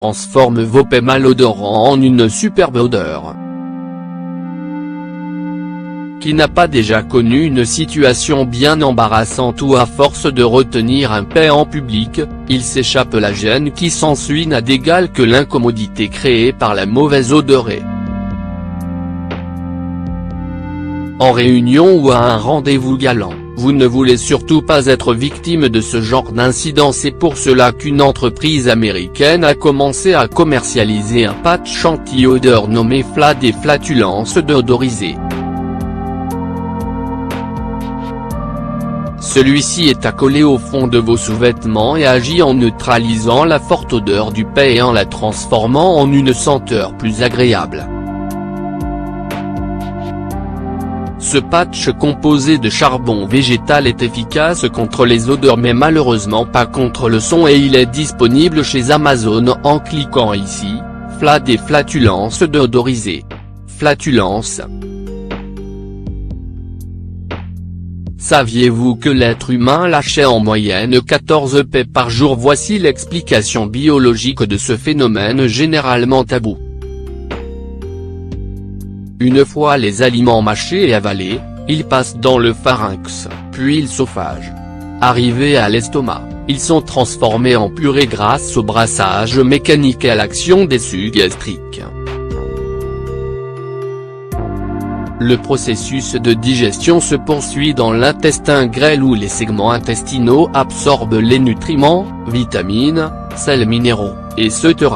transforme vos pets malodorants en une superbe odeur. Qui n'a pas déjà connu une situation bien embarrassante où à force de retenir un pet en public, il s'échappe la gêne qui s'ensuit n'a d'égal que l'incommodité créée par la mauvaise odeur. En réunion ou à un rendez-vous galant, vous ne voulez surtout pas être victime de ce genre d'incident. C'est pour cela qu'une entreprise américaine a commencé à commercialiser un patch anti-odeur nommé FLA des flatulences déodorisées. Celui-ci est accolé au fond de vos sous-vêtements et agit en neutralisant la forte odeur du pet et en la transformant en une senteur plus agréable. Ce patch composé de charbon végétal est efficace contre les odeurs mais malheureusement pas contre le son et il est disponible chez Amazon en cliquant ici, FLA des flatulences déodorisées. Flatulences. Saviez-vous que l'être humain lâchait en moyenne 14 pets par jour? Voici l'explication biologique de ce phénomène généralement tabou. Une fois les aliments mâchés et avalés, ils passent dans le pharynx, puis l'œsophage. Arrivés à l'estomac, ils sont transformés en purée grâce au brassage mécanique et à l'action des sucs gastriques. Le processus de digestion se poursuit dans l'intestin grêle où les segments intestinaux absorbent les nutriments, vitamines, sels minéraux, etc.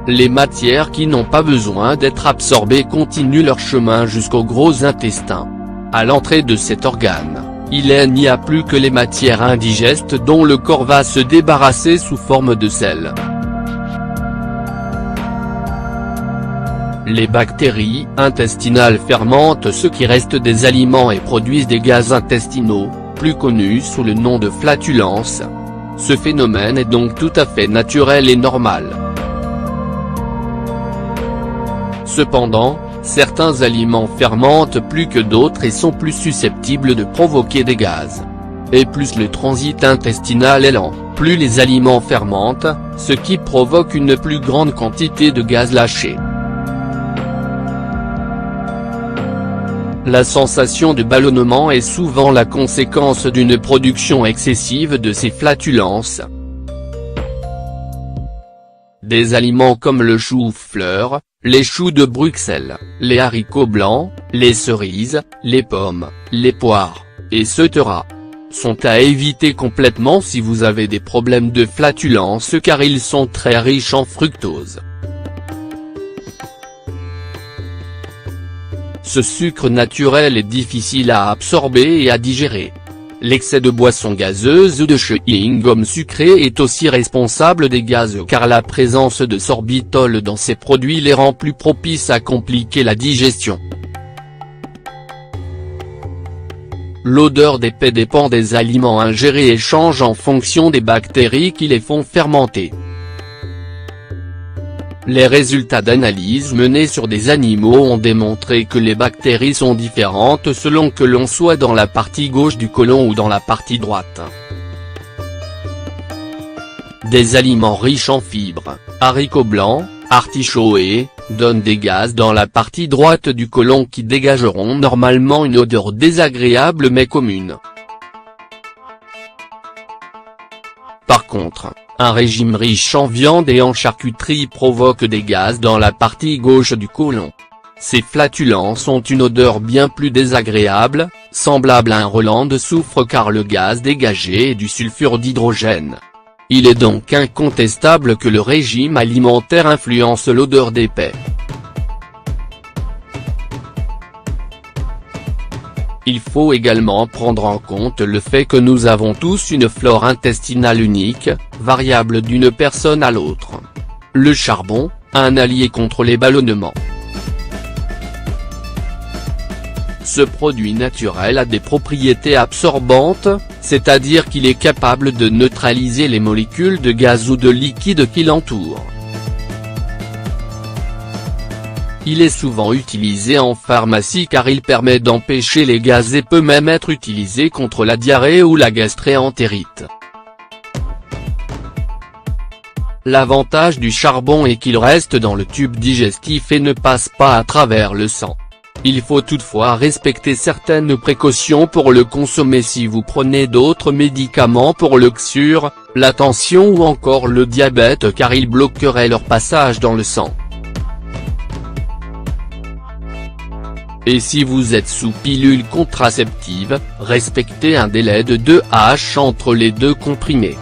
Les matières qui n'ont pas besoin d'être absorbées continuent leur chemin jusqu'au gros intestin. À l'entrée de cet organe, il n'y a plus que les matières indigestes dont le corps va se débarrasser sous forme de sel. Les bactéries intestinales fermentent ce qui reste des aliments et produisent des gaz intestinaux, plus connus sous le nom de flatulence. Ce phénomène est donc tout à fait naturel et normal. Cependant, certains aliments fermentent plus que d'autres et sont plus susceptibles de provoquer des gaz. Et plus le transit intestinal est lent, plus les aliments fermentent, ce qui provoque une plus grande quantité de gaz lâchés. La sensation de ballonnement est souvent la conséquence d'une production excessive de ces flatulences. Des aliments comme le chou-fleur, les choux de Bruxelles, les haricots blancs, les cerises, les pommes, les poires, etc. sont à éviter complètement si vous avez des problèmes de flatulence car ils sont très riches en fructose. Ce sucre naturel est difficile à absorber et à digérer. L'excès de boissons gazeuses ou de chewing-gum sucré est aussi responsable des gaz car la présence de sorbitol dans ces produits les rend plus propices à compliquer la digestion. L'odeur des pets dépend des aliments ingérés et change en fonction des bactéries qui les font fermenter. Les résultats d'analyses menées sur des animaux ont démontré que les bactéries sont différentes selon que l'on soit dans la partie gauche du côlon ou dans la partie droite. Des aliments riches en fibres, haricots blancs, artichauts donnent des gaz dans la partie droite du côlon qui dégageront normalement une odeur désagréable mais commune. Par contre, un régime riche en viande et en charcuterie provoque des gaz dans la partie gauche du côlon. Ces flatulences ont une odeur bien plus désagréable, semblable à un relent de soufre car le gaz dégagé est du sulfure d'hydrogène. Il est donc incontestable que le régime alimentaire influence l'odeur des pets. Il faut également prendre en compte le fait que nous avons tous une flore intestinale unique, variable d'une personne à l'autre. Le charbon, un allié contre les ballonnements. Ce produit naturel a des propriétés absorbantes, c'est-à-dire qu'il est capable de neutraliser les molécules de gaz ou de liquide qui l'entourent. Il est souvent utilisé en pharmacie car il permet d'empêcher les gaz et peut même être utilisé contre la diarrhée ou la gastro-entérite. L'avantage du charbon est qu'il reste dans le tube digestif et ne passe pas à travers le sang. Il faut toutefois respecter certaines précautions pour le consommer si vous prenez d'autres médicaments pour le XUR, la tension ou encore le diabète, car il bloquerait leur passage dans le sang. Et si vous êtes sous pilule contraceptive, respectez un délai de 2 H entre les deux comprimés.